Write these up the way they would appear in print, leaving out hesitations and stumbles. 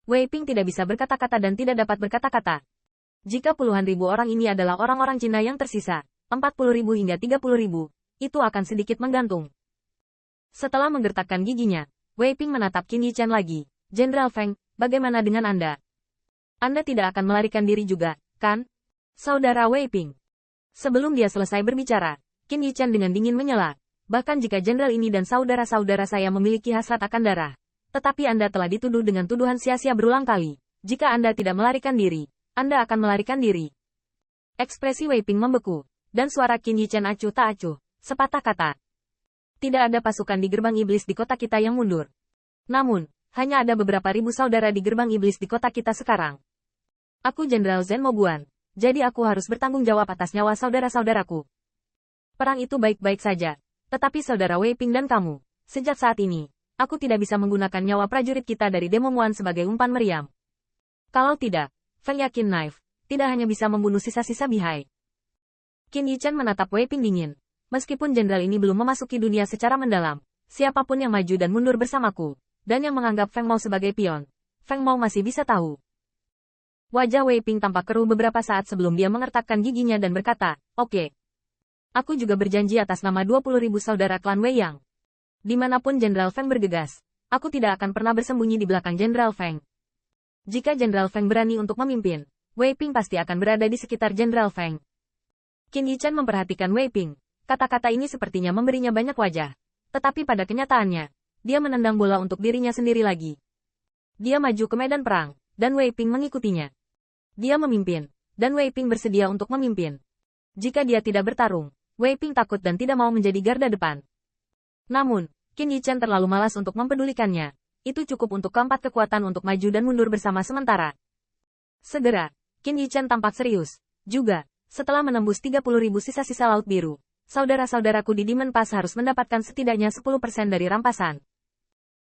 Wei Ping tidak bisa berkata-kata dan tidak dapat berkata-kata. Jika puluhan ribu orang ini adalah orang-orang Cina yang tersisa, 40.000 hingga 30.000, itu akan sedikit menggantung. Setelah menggertakkan giginya, Wei Ping menatap Qin Yichen lagi. Jenderal Feng, bagaimana dengan Anda? Anda tidak akan melarikan diri juga, kan? Saudara Wei Ping. Sebelum dia selesai berbicara, Qin Yichen dengan dingin menyela. Bahkan jika jenderal ini dan saudara-saudara saya memiliki hasrat akan darah, tetapi Anda telah dituduh dengan tuduhan sia-sia berulang kali. Jika Anda tidak melarikan diri, Anda akan melarikan diri. Ekspresi Wei Ping membeku, dan suara Qin Yichen acuh tak acuh, sepatah kata. Tidak ada pasukan di gerbang iblis di kota kita yang mundur. Namun, hanya ada beberapa ribu saudara di gerbang iblis di kota kita sekarang. Aku Jenderal Zhen Moguan, jadi aku harus bertanggung jawab atas nyawa saudara-saudaraku. Perang itu baik-baik saja, tetapi saudara Wei Ping dan kamu, sejak saat ini, aku tidak bisa menggunakan nyawa prajurit kita dari Demonguan sebagai umpan meriam. Kalau tidak, Feng yakin Knife tidak hanya bisa membunuh sisa-sisa bihai. Qin Yichen menatap Wei Ping dingin. Meskipun jenderal ini belum memasuki dunia secara mendalam, siapapun yang maju dan mundur bersamaku, dan yang menganggap Feng Mao sebagai pion, Feng Mao masih bisa tahu. Wajah Wei Ping tampak keruh beberapa saat sebelum dia mengertakkan giginya dan berkata, "Oke. Aku juga berjanji atas nama 20.000 saudara klan Wei Yang. Dimanapun Jenderal Feng bergegas, aku tidak akan pernah bersembunyi di belakang Jenderal Feng. Jika Jenderal Feng berani untuk memimpin, Wei Ping pasti akan berada di sekitar Jenderal Feng." Qin Yichen memperhatikan Wei Ping. Kata-kata ini sepertinya memberinya banyak wajah. Tetapi pada kenyataannya, dia menendang bola untuk dirinya sendiri lagi. Dia maju ke medan perang, dan Wei Ping mengikutinya. Dia memimpin, dan Wei Ping bersedia untuk memimpin. Jika dia tidak bertarung, Wei Ping takut dan tidak mau menjadi garda depan. Namun, Qin Yichen terlalu malas untuk mempedulikannya. Itu cukup untuk keempat kekuatan untuk maju dan mundur bersama sementara. Segera, Qin Yichen tampak serius. Juga, setelah menembus 30.000 sisa-sisa Laut Biru, saudara-saudaraku di Demon Pass harus mendapatkan setidaknya 10% dari rampasan.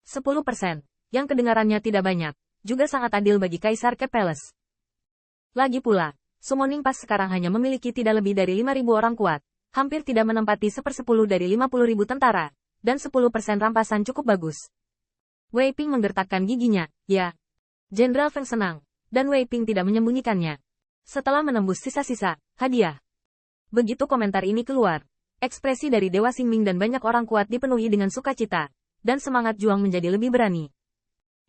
10%, yang kedengarannya tidak banyak, juga sangat adil bagi Kaisar Cape Palace. Lagi pula, Summoning Pass sekarang hanya memiliki tidak lebih dari 5.000 orang kuat, hampir tidak menempati 1/10 dari 50.000 tentara, dan 10% rampasan cukup bagus. Wei Ping menggertakkan giginya, ya. Jenderal Feng senang, dan Wei Ping tidak menyembunyikannya. Setelah menembus sisa-sisa hadiah. Begitu komentar ini keluar, ekspresi dari Dewa Xingming dan banyak orang kuat dipenuhi dengan sukacita, dan semangat juang menjadi lebih berani.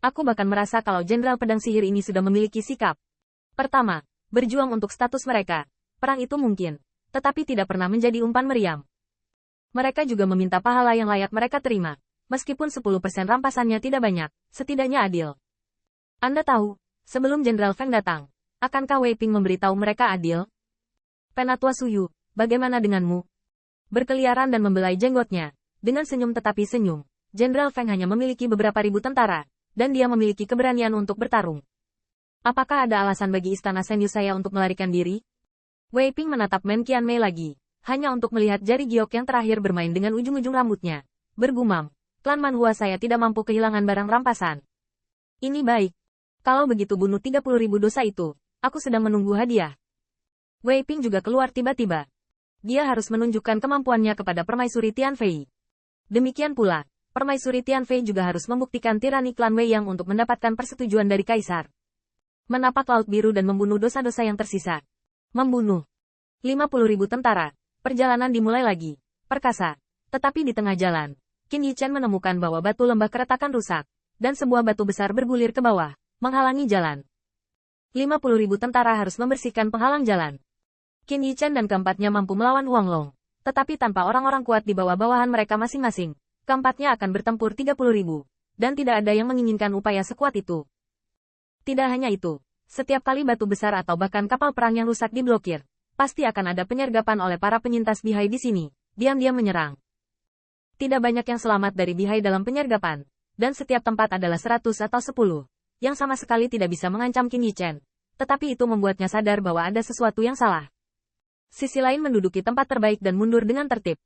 Aku bahkan merasa kalau Jenderal Pedang Sihir ini sudah memiliki sikap. Pertama, berjuang untuk status mereka. Perang itu mungkin, tetapi tidak pernah menjadi umpan meriam. Mereka juga meminta pahala yang layak mereka terima. Meskipun 10% rampasannya tidak banyak, setidaknya adil. Anda tahu, sebelum Jenderal Feng datang, akankah Wei Ping memberitahu mereka adil? Penatua Suyu, bagaimana denganmu? Berkeliaran dan membelai jenggotnya, dengan senyum tetapi senyum, Jenderal Feng hanya memiliki beberapa ribu tentara, dan dia memiliki keberanian untuk bertarung. Apakah ada alasan bagi Istana Senyu saya untuk melarikan diri? Wei Ping menatap Men Qianmei lagi, hanya untuk melihat jari giok yang terakhir bermain dengan ujung-ujung rambutnya. Bergumam, klan Manhua saya tidak mampu kehilangan barang rampasan. Ini baik. Kalau begitu bunuh 30.000 dosa itu, aku sedang menunggu hadiah. Wei Ping juga keluar tiba-tiba. Dia harus menunjukkan kemampuannya kepada Permaisuri Tianfei. Demikian pula, Permaisuri Tianfei juga harus membuktikan tirani klan Wei Yang untuk mendapatkan persetujuan dari Kaisar. Menapak Laut Biru dan membunuh dosa-dosa yang tersisa. Membunuh 50.000 tentara. Perjalanan dimulai lagi. Perkasa. Tetapi di tengah jalan, Qin Yichen menemukan bahwa batu lembah keretakan rusak, dan sebuah batu besar bergulir ke bawah, menghalangi jalan. 50.000 tentara harus membersihkan penghalang jalan. Qin Yichen dan keempatnya mampu melawan Huang Long. Tetapi tanpa orang-orang kuat di bawah-bawahan mereka masing-masing, keempatnya akan bertempur 30.000. Dan tidak ada yang menginginkan upaya sekuat itu. Tidak hanya itu, setiap kali batu besar atau bahkan kapal perang yang rusak diblokir, pasti akan ada penyergapan oleh para penyintas bihai di sini, diam-diam menyerang. Tidak banyak yang selamat dari bihai dalam penyergapan, dan setiap tempat adalah 100 atau 10, yang sama sekali tidak bisa mengancam Qin Yichen. Tetapi itu membuatnya sadar bahwa ada sesuatu yang salah. Sisi lain menduduki tempat terbaik dan mundur dengan tertib.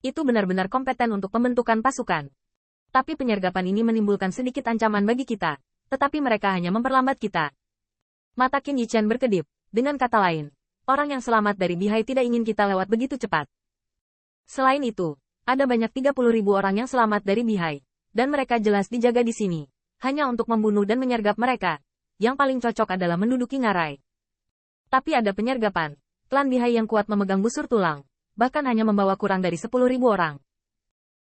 Itu benar-benar kompeten untuk pembentukan pasukan. Tapi penyergapan ini menimbulkan sedikit ancaman bagi kita, tetapi mereka hanya memperlambat kita. Mata Qin Yichen berkedip, dengan kata lain, orang yang selamat dari bihai tidak ingin kita lewat begitu cepat. Selain itu, ada banyak 30.000 orang yang selamat dari bihai, dan mereka jelas dijaga di sini, hanya untuk membunuh dan menyergap mereka, yang paling cocok adalah menduduki ngarai. Tapi ada penyergapan. Klan Bihai yang kuat memegang busur tulang, bahkan hanya membawa kurang dari 10.000 orang.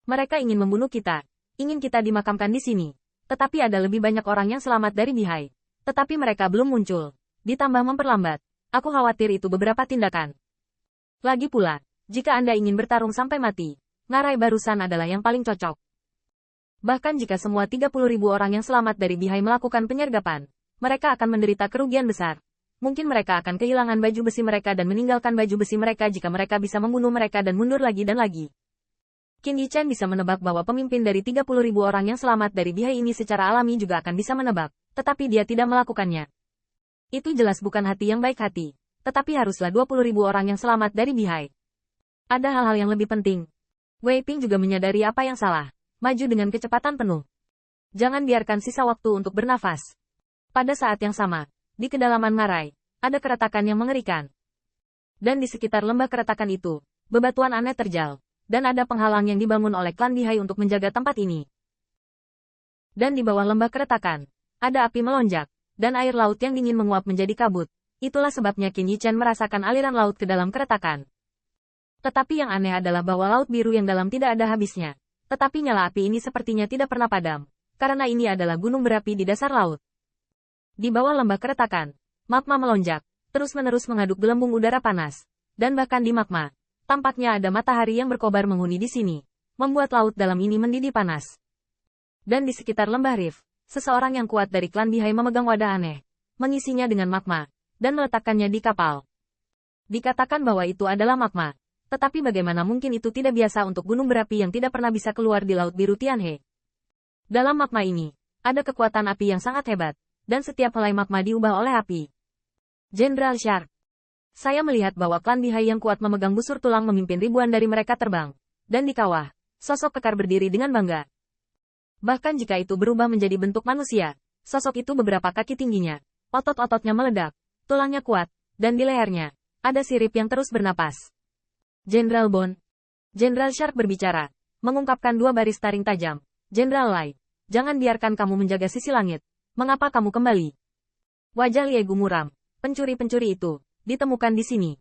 Mereka ingin membunuh kita, ingin kita dimakamkan di sini. Tetapi ada lebih banyak orang yang selamat dari Bihai. Tetapi mereka belum muncul. Ditambah memperlambat. Aku khawatir itu beberapa tindakan. Lagi pula, jika Anda ingin bertarung sampai mati, ngarai barusan adalah yang paling cocok. Bahkan jika semua 30.000 orang yang selamat dari Bihai melakukan penyergapan, mereka akan menderita kerugian besar. Mungkin mereka akan kehilangan baju besi mereka dan meninggalkan baju besi mereka jika mereka bisa membunuh mereka dan mundur lagi dan lagi. Qin Yichen bisa menebak bahwa pemimpin dari 30.000 orang yang selamat dari Bihai ini secara alami juga akan bisa menebak, tetapi dia tidak melakukannya. Itu jelas bukan hati yang baik hati, tetapi haruslah 20.000 orang yang selamat dari Bihai. Ada hal-hal yang lebih penting. Wei Ping juga menyadari apa yang salah, maju dengan kecepatan penuh. Jangan biarkan sisa waktu untuk bernafas. Pada saat yang sama, di kedalaman ngarai, ada keretakan yang mengerikan. Dan di sekitar lembah keretakan itu, bebatuan aneh terjal, dan ada penghalang yang dibangun oleh klan Bihai untuk menjaga tempat ini. Dan di bawah lembah keretakan, ada api melonjak, dan air laut yang dingin menguap menjadi kabut. Itulah sebabnya Qin Yichen merasakan aliran laut ke dalam keretakan. Tetapi yang aneh adalah bahwa laut biru yang dalam tidak ada habisnya. Tetapi nyala api ini sepertinya tidak pernah padam, karena ini adalah gunung berapi di dasar laut. Di bawah lembah keretakan, magma melonjak, terus-menerus mengaduk gelembung udara panas. Dan bahkan di magma, tampaknya ada matahari yang berkobar menghuni di sini, membuat laut dalam ini mendidih panas. Dan di sekitar lembah Rif, seseorang yang kuat dari klan Bihai memegang wadah aneh, mengisinya dengan magma, dan meletakkannya di kapal. Dikatakan bahwa itu adalah magma, tetapi bagaimana mungkin itu tidak biasa untuk gunung berapi yang tidak pernah bisa keluar di Laut Biru Tianhe. Dalam magma ini, ada kekuatan api yang sangat hebat, dan setiap helai magma diubah oleh api. Jenderal Shark. Saya melihat bahwa klan Bihai yang kuat memegang busur tulang memimpin ribuan dari mereka terbang. Dan di kawah, sosok kekar berdiri dengan bangga. Bahkan jika itu berubah menjadi bentuk manusia, sosok itu beberapa kaki tingginya. Otot-ototnya meledak, tulangnya kuat, dan di lehernya, ada sirip yang terus bernapas. Jenderal Bond. Jenderal Shark berbicara, mengungkapkan dua baris taring tajam. Jenderal Lai, jangan biarkan kamu menjaga sisi langit. Mengapa kamu kembali? Wajah Liegu muram. Pencuri-pencuri itu, ditemukan di sini.